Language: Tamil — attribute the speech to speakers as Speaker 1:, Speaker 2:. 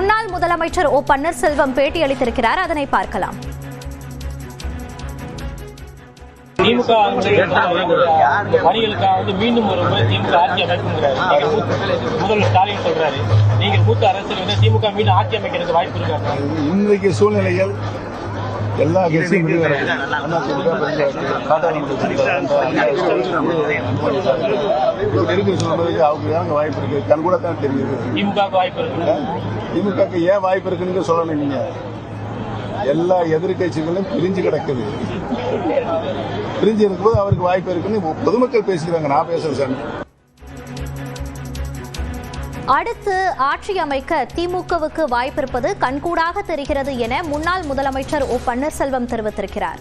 Speaker 1: முன்னாள் முதலமைச்சர் ஓ பன்னீர்செல்வம் பேட்டியளித்திருக்கிறார். அதனை பார்க்கலாம்.
Speaker 2: திமுக பணிகளுக்காக மீண்டும் ஒரு முறை திமுக ஆட்சி அமைப்புங்கிறாரு. முதல்வர் ஸ்டாலின் சொல்றாரு, நீங்கள் மூத்த அரசியல் திமுக மீண்டும் ஆட்சி அமைக்கிறதுக்கு வாய்ப்பு இருக்காங்க.
Speaker 3: இன்றைக்கு சூழ்நிலையில் எல்லா கட்சியும் அவங்க வாய்ப்பு இருக்கு. கண் கூட தான் தெரியுது.
Speaker 2: திமுக வாய்ப்பு இருக்கு.
Speaker 3: திமுக ஏன் வாய்ப்பு இருக்குன்னு சொல்லணும். நீங்க எல்லா எதிர்கட்சிகளும் பிரிஞ்சு கிடக்குது. பிரிஞ்சு இருக்கும்போது அவருக்கு வாய்ப்பு இருக்குன்னு பொதுமக்கள் பேசுகிறாங்க. நான் பேசுறேன் சார்.
Speaker 1: அடுத்து ஆட்சி அமைக்க திமுகவுக்கு வாய்ப்பிருப்பது கண்கூடாக தெரிகிறது என முன்னாள் முதலமைச்சர் ஓ பன்னீர்செல்வம் தெரிவித்திருக்கிறார்.